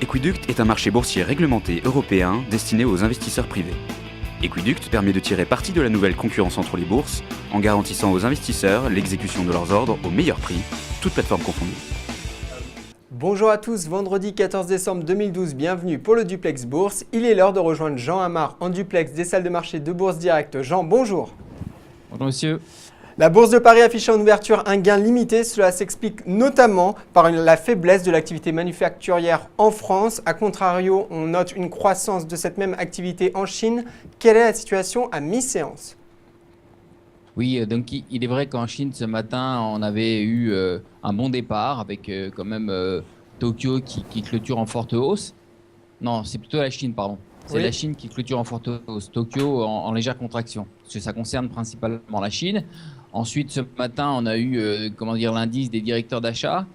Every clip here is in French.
Equiduct est un marché boursier réglementé européen destiné aux investisseurs privés. Equiduct permet de tirer parti de la nouvelle concurrence entre les bourses en garantissant aux investisseurs l'exécution de leurs ordres au meilleur prix, toutes plateformes confondues. Bonjour à tous, vendredi 14 décembre 2012, bienvenue pour le Duplex Bourse. Il est l'heure de rejoindre Jean Amar en duplex des salles de marché de Bourse Direct. Jean, bonjour. Bonjour monsieur. La Bourse de Paris affiche en ouverture un gain limité. Cela s'explique notamment par la faiblesse de l'activité manufacturière en France. A contrario, on note une croissance de cette même activité en Chine. Quelle est la situation à mi-séance ? Oui, donc il est vrai qu'en Chine ce matin, on avait eu un bon départ avec quand même Tokyo qui clôture en forte hausse. Non, c'est plutôt la Chine, pardon. C'est la Chine qui clôture en forte hausse. Tokyo en légère contraction. Parce que ça concerne principalement la Chine. Ensuite, ce matin, on a eu l'indice des directeurs d'achat.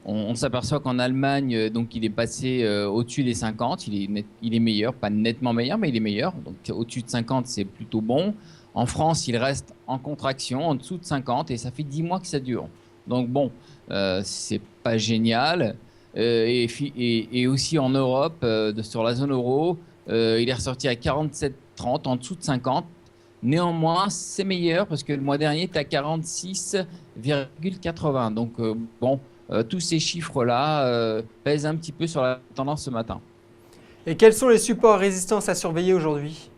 On s'aperçoit qu'en Allemagne, donc, il est passé au-dessus des 50. Il est meilleur, pas nettement meilleur, mais il est meilleur. Donc au-dessus de 50, c'est plutôt bon. En France, il reste en contraction, en dessous de 50, et ça fait 10 mois que ça dure. Donc bon, c'est pas génial. Et aussi en Europe, sur la zone euro, il est ressorti à 47,30, en dessous de 50. Néanmoins, c'est meilleur parce que le mois dernier, tu as 46,80. Donc tous ces chiffres-là pèsent un petit peu sur la tendance ce matin. Et quels sont les supports résistances à surveiller aujourd'hui ?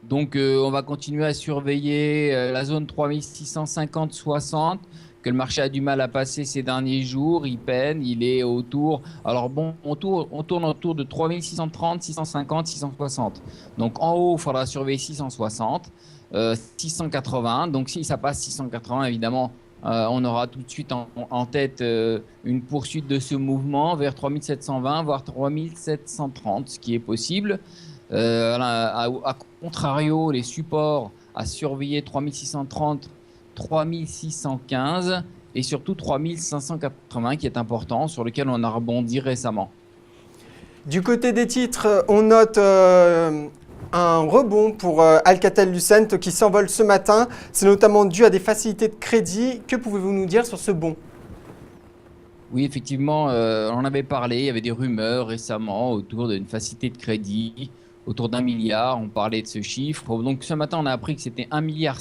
Donc, on va continuer à surveiller la zone 3650-60 que le marché a du mal à passer ces derniers jours. Il peine, il est autour. Alors bon, on tourne autour de 3630, 650, 660. Donc en haut, il faudra surveiller 660, 680. Donc si ça passe 680, évidemment, on aura tout de suite en tête une poursuite de ce mouvement vers 3720, voire 3730, ce qui est possible. À contrario, les supports à surveiller 3630, 3615 et surtout 3580 qui est important, sur lequel on a rebondi récemment. Du côté des titres, on note un rebond pour Alcatel-Lucent qui s'envole ce matin. C'est notamment dû à des facilités de crédit. Que pouvez-vous nous dire sur ce bond ? Oui, effectivement, on en avait parlé. Il y avait des rumeurs récemment autour d'une facilité de crédit, autour d'1 milliard. On parlait de ce chiffre. Donc ce matin, on a appris que c'était 1,6 milliard.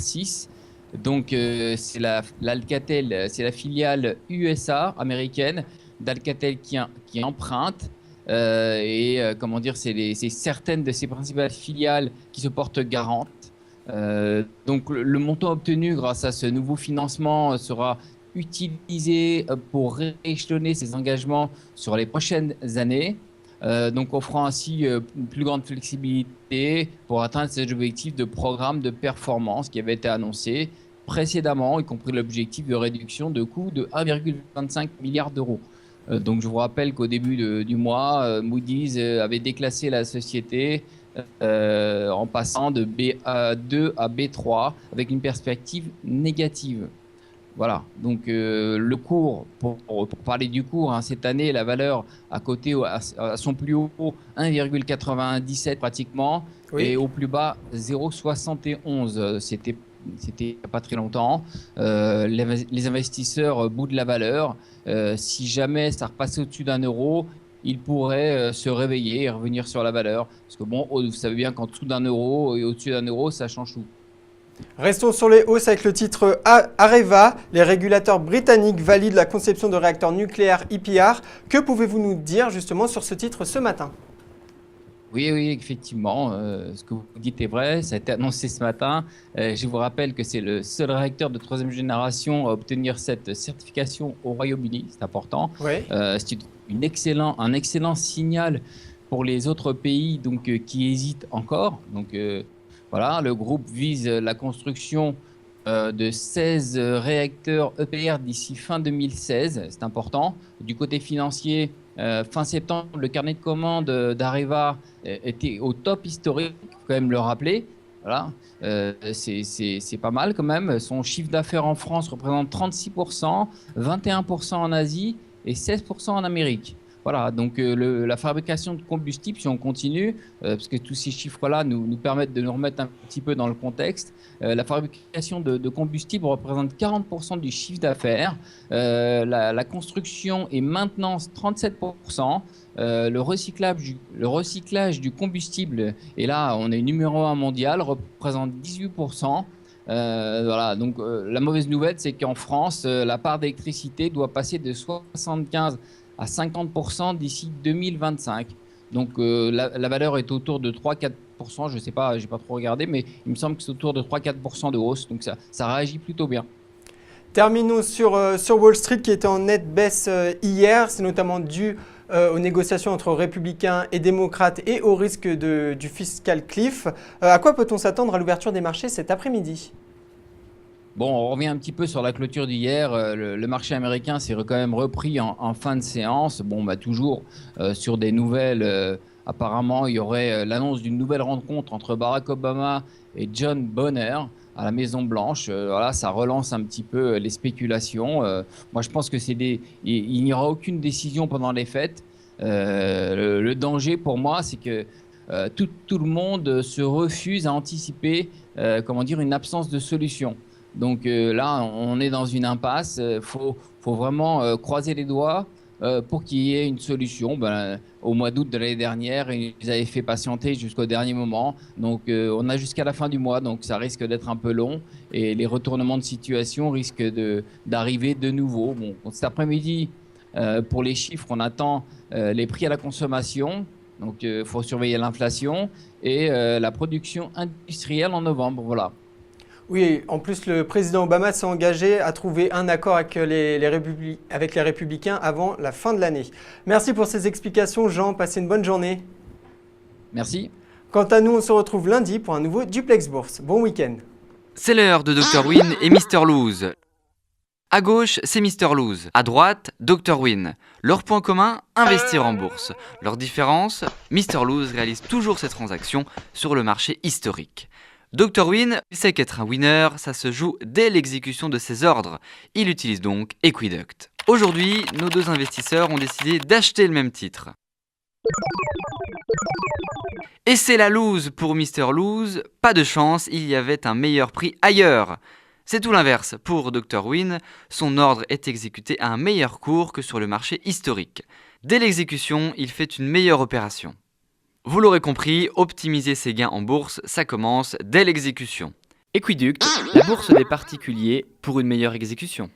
Donc c'est l'Alcatel, c'est la filiale USA américaine d'Alcatel qui emprunte c'est certaines de ses principales filiales qui se portent garantes. Donc le montant obtenu grâce à ce nouveau financement sera utilisé pour rééchelonner ses engagements sur les prochaines années. Donc offrant ainsi une plus grande flexibilité pour atteindre ces objectifs de programme de performance qui avaient été annoncés précédemment, y compris l'objectif de réduction de coûts de 1,25 milliard d'euros. Donc je vous rappelle qu'au début du mois, Moody's avait déclassé la société en passant de B2 à B3 avec une perspective négative. Voilà, donc le cours, pour parler du cours, cette année, la valeur a coté à son plus haut 1,97 pratiquement, et au plus bas 0,71. C'était il n'y a pas très longtemps. Les investisseurs boudent la valeur. Si jamais ça repassait au-dessus d'1 euro, ils pourraient se réveiller et revenir sur la valeur. Parce que bon, vous savez bien qu'en dessous d'1 euro et au-dessus d'1 euro, ça change tout. Restons sur les hausses avec le titre Areva. Les régulateurs britanniques valident la conception de réacteurs nucléaires IPR. Que pouvez-vous nous dire justement sur ce titre ce matin ? Oui, effectivement, ce que vous dites est vrai, ça a été annoncé ce matin. Je vous rappelle que c'est le seul réacteur de 3e génération à obtenir cette certification au Royaume-Uni, c'est important. C'est un excellent signal pour les autres pays qui hésitent encore. Donc voilà, le groupe vise la construction de 16 réacteurs EPR d'ici fin 2016, c'est important. Du côté financier, fin septembre, le carnet de commandes d'Areva était au top historique, il faut quand même le rappeler. Voilà, c'est pas mal quand même. Son chiffre d'affaires en France représente 36%, 21% en Asie et 16% en Amérique. Voilà, donc la fabrication de combustible, si on continue, parce que tous ces chiffres-là nous permettent de nous remettre un petit peu dans le contexte, la fabrication de combustible représente 40% du chiffre d'affaires, la construction et maintenance 37%, le recyclage du combustible, et là on est numéro 1 mondial, représente 18%. Voilà, donc la mauvaise nouvelle, c'est qu'en France, la part d'électricité doit passer de 75 à 50% d'ici 2025. Donc la valeur est autour de 3-4%, je ne sais pas, je n'ai pas trop regardé, mais il me semble que c'est autour de 3-4% de hausse, donc ça réagit plutôt bien. Terminons sur Wall Street qui était en nette baisse hier. C'est notamment dû aux négociations entre républicains et démocrates et au risque du fiscal cliff. À quoi peut-on s'attendre à l'ouverture des marchés cet après-midi ? Bon, on revient un petit peu sur la clôture d'hier. Le marché américain s'est quand même repris en fin de séance. Bon, bah, toujours sur des nouvelles. Apparemment, il y aurait l'annonce d'une nouvelle rencontre entre Barack Obama et John Bonner à la Maison-Blanche. Voilà, ça relance un petit peu les spéculations. Moi, je pense que il n'y aura aucune décision pendant les fêtes. Le danger pour moi, c'est que tout le monde se refuse à anticiper, une absence de solution. Donc là, on est dans une impasse. Faut vraiment croiser les doigts pour qu'il y ait une solution. Au mois d'août de l'année dernière, ils avaient fait patienter jusqu'au dernier moment. Donc on a jusqu'à la fin du mois, donc ça risque d'être un peu long. Et les retournements de situation risquent d'arriver de nouveau. Bon, cet après-midi, pour les chiffres, on attend les prix à la consommation. Donc il faut surveiller l'inflation et la production industrielle en novembre. Voilà. Oui, en plus, le président Obama s'est engagé à trouver un accord avec les Républicains avant la fin de l'année. Merci pour ces explications, Jean. Passez une bonne journée. Merci. Quant à nous, on se retrouve lundi pour un nouveau Duplex Bourse. Bon week-end. C'est l'heure de Dr Win et Mr Lose. À gauche, c'est Mr Lose. À droite, Dr Win. Leur point commun, investir en bourse. Leur différence, Mr Lose réalise toujours ses transactions sur le marché historique. Dr Win sait qu'être un winner, ça se joue dès l'exécution de ses ordres. Il utilise donc Equiduct. Aujourd'hui, nos deux investisseurs ont décidé d'acheter le même titre. Et c'est la lose pour Mr Lose. Pas de chance, il y avait un meilleur prix ailleurs. C'est tout l'inverse pour Dr Win. Son ordre est exécuté à un meilleur cours que sur le marché historique. Dès l'exécution, il fait une meilleure opération. Vous l'aurez compris, optimiser ses gains en bourse, ça commence dès l'exécution. Equiduct, la bourse des particuliers pour une meilleure exécution.